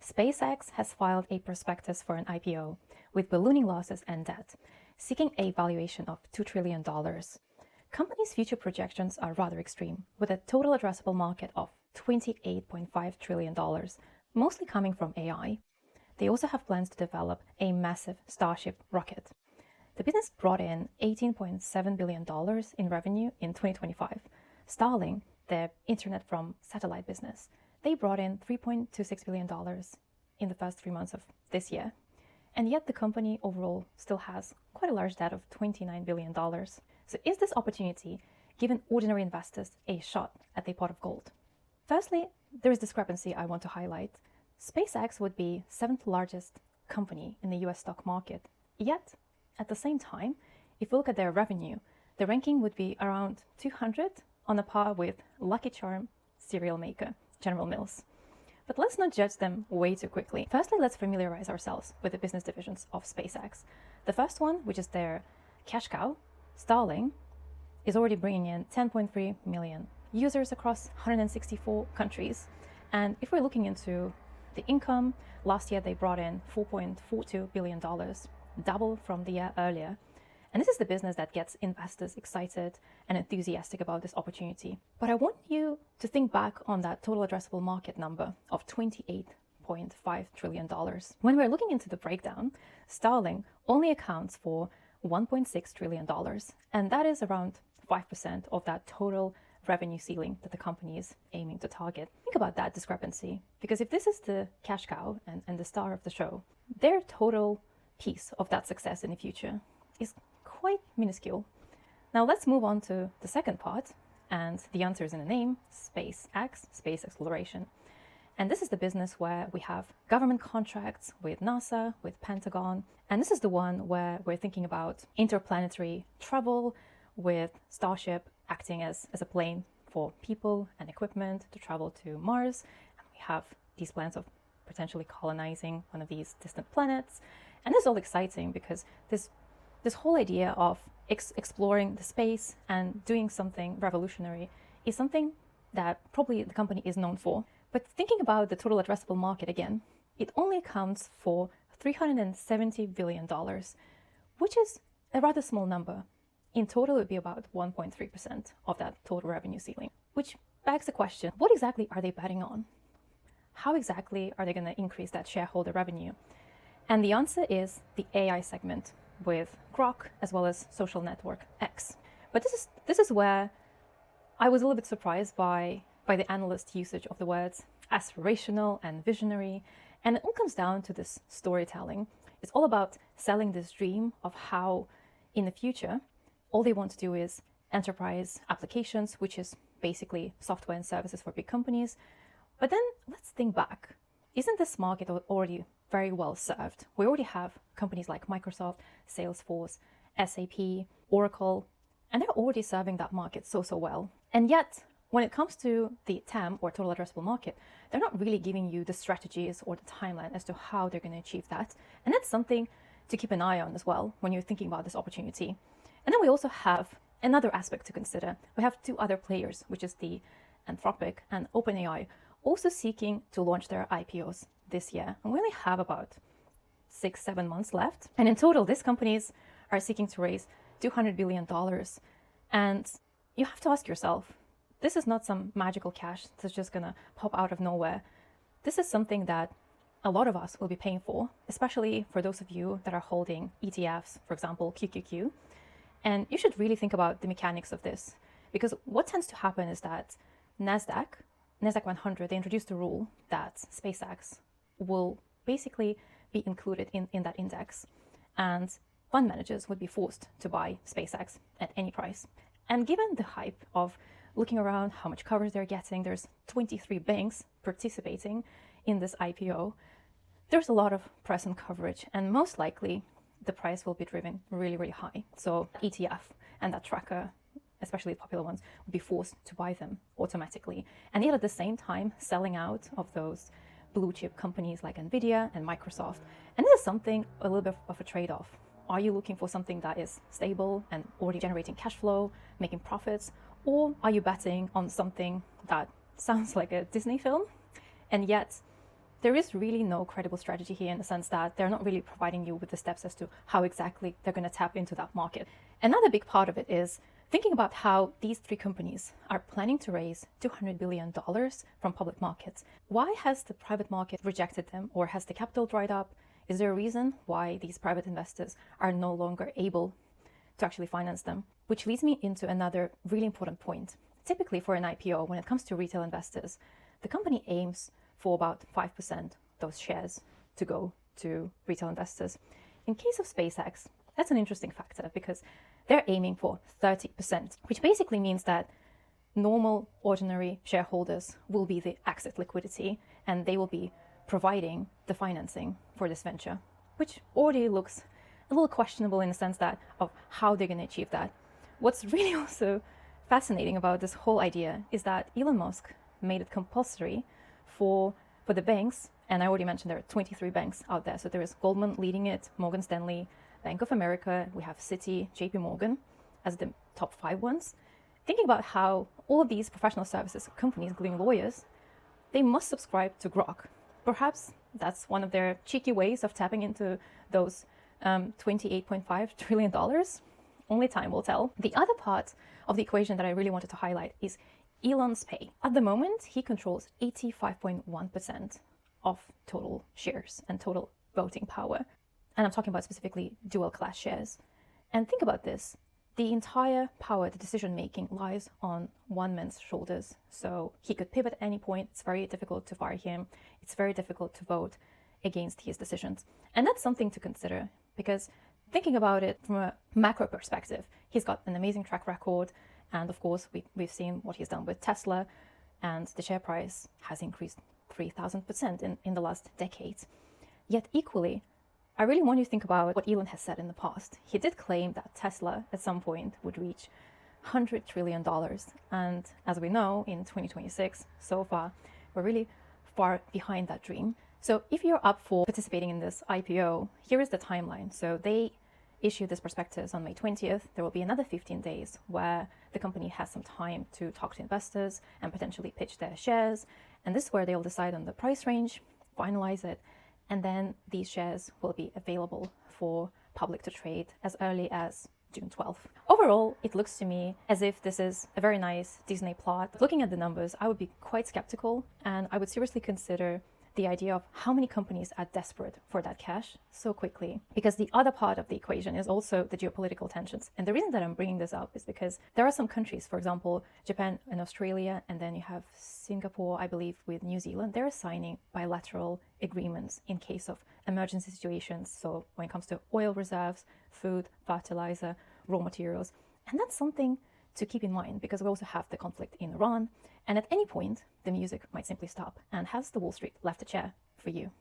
SpaceX has filed a prospectus for an IPO with ballooning losses and debt, seeking a valuation of $2 trillion. Company's future projections are rather extreme, with a total addressable market of $28.5 trillion, mostly coming from AI. They also have plans to develop a massive Starship rocket. The business brought in $18.7 billion in revenue in 2025. Starlink, their internet from satellite business, they brought in $3.26 billion in the first 3 months of this year. And yet the company overall still has quite a large debt of $29 billion. So is this opportunity giving ordinary investors a shot at a pot of gold? Firstly, there is discrepancy I want to highlight. SpaceX would be 7th largest company in the US stock market. Yet, at the same time, if we look at their revenue, the ranking would be around 200 on a par with Lucky Charm cereal maker General Mills. But let's not judge them way too quickly. Firstly, let's familiarize ourselves with the business divisions of SpaceX. The first one, which is their cash cow, Starlink, is already bringing in 10.3 million users across 164 countries. And if we're looking into the income, last year they brought in $4.42 billion, double from the year earlier. And this is the business that gets investors excited and enthusiastic about this opportunity. But I want you to think back on that total addressable market number of $28.5 trillion. When we're looking into the breakdown, Starlink only accounts for $1.6 trillion, and that is around 5% of that total revenue ceiling that the company is aiming to target. Think about that discrepancy, because if this is the cash cow and the star of the show, their total piece of that success in the future is quite minuscule. Now let's move on to the second part, and the answer is in the name: SpaceX, space exploration. And this is the business where we have government contracts with NASA, with Pentagon, and this is the one where we're thinking about interplanetary travel, with Starship acting as a plane for people and equipment to travel to Mars. And we have these plans of potentially colonizing one of these distant planets. And this is all exciting because this whole idea of exploring the space and doing something revolutionary is something that probably the company is known for. But thinking about the total addressable market again, it only accounts for $370 billion, which is a rather small number. In total, it would be about 1.3% of that total revenue ceiling, which begs the question, what exactly are they betting on? How exactly are they going to increase that shareholder revenue? And the answer is the AI segment with Grok as well as social network X. But this is where I was a little bit surprised by the analyst usage of the words aspirational and visionary. And it all comes down to this storytelling. It's all about selling this dream of how in the future, all they want to do is enterprise applications, which is basically software and services for big companies. But then let's think back. Isn't this market already very well served? We already have companies like Microsoft, Salesforce, SAP, Oracle, and they're already serving that market so well. And yet, when it comes to the TAM, or total addressable market, they're not really giving you the strategies or the timeline as to how they're going to achieve that. And that's something to keep an eye on as well when you're thinking about this opportunity. And then we also have another aspect to consider. We have two other players, which is the Anthropic and OpenAI, also seeking to launch their IPOs this year. And we only have about 6-7 months left. And in total, these companies are seeking to raise $200 billion. And you have to ask yourself, this is not some magical cash that's just gonna pop out of nowhere. This is something that a lot of us will be paying for, especially for those of you that are holding ETFs, for example, QQQ. And you should really think about the mechanics of this, because what tends to happen is that NASDAQ 100, they introduced a rule that SpaceX will basically be included in that index, and fund managers would be forced to buy SpaceX at any price. And given the hype of looking around how much coverage they're getting, there's 23 banks participating in this IPO. There's a lot of press and coverage, and most likely the price will be driven really high. So ETF and that tracker, especially the popular ones, would be forced to buy them automatically. And yet at the same time, selling out of those blue chip companies like Nvidia and Microsoft. And this is something a little bit of a trade-off. Are you looking for something that is stable and already generating cash flow, making profits? Or are you betting on something that sounds like a Disney film, and yet there is really no credible strategy here in the sense that they're not really providing you with the steps as to how exactly they're going to tap into that market. Another big part of it is thinking about how these three companies are planning to raise $200 billion from public markets. Why has the private market rejected them, or has the capital dried up? Is there a reason why these private investors are no longer able to actually finance them? Which leads me into another really important point. Typically for an IPO, when it comes to retail investors, the company aims for about 5% those shares to go to retail investors. In case of SpaceX, that's an interesting factor because they're aiming for 30%, which basically means that normal, ordinary shareholders will be the exit liquidity and they will be providing the financing for this venture, which already looks a little questionable in the sense that of how they're going to achieve that. What's really also fascinating about this whole idea is that Elon Musk made it compulsory for the banks, and I already mentioned there are 23 banks out there. So there is Goldman leading it, Morgan Stanley, Bank of America, we have Citi, JP Morgan as the top 5 ones. Thinking about how all of these professional services companies, including lawyers, they must subscribe to Grok. Perhaps that's one of their cheeky ways of tapping into those $28.5 trillion. Only time will tell. The other part of the equation that I really wanted to highlight is Elon's pay. At the moment, he controls 85.1% of total shares and total voting power. And I'm talking about specifically dual class shares. And think about this. The entire power, the decision making lies on one man's shoulders. So he could pivot at any point. It's very difficult to fire him. It's very difficult to vote against his decisions. And that's something to consider because thinking about it from a macro perspective, he's got an amazing track record. And of course, we've seen what he's done with Tesla, and the share price has increased 3,000% in the last decade. Yet equally, I really want you to think about what Elon has said in the past. He did claim that Tesla at some point would reach $100 trillion. And as we know, in 2026, so far, we're really far behind that dream. So if you're up for participating in this IPO, here is the timeline. So they issue this prospectus on May 20th. There will be another 15 days where the company has some time to talk to investors and potentially pitch their shares. And this is where they'll decide on the price range, finalize it, and then these shares will be available for public to trade as early as June 12th. Overall, it looks to me as if this is a very nice Disney plot. Looking at the numbers, I would be quite skeptical, and I would seriously consider the idea of how many companies are desperate for that cash so quickly. Because the other part of the equation is also the geopolitical tensions. And the reason that I'm bringing this up is because there are some countries, for example, Japan and Australia, and then you have Singapore, I believe, with New Zealand. They're signing bilateral agreements in case of emergency situations. So when it comes to oil reserves, food, fertilizer, raw materials. And that's something to keep in mind because we also have the conflict in Iran. And at any point, the music might simply stop. And has the Wall Street left a chair for you?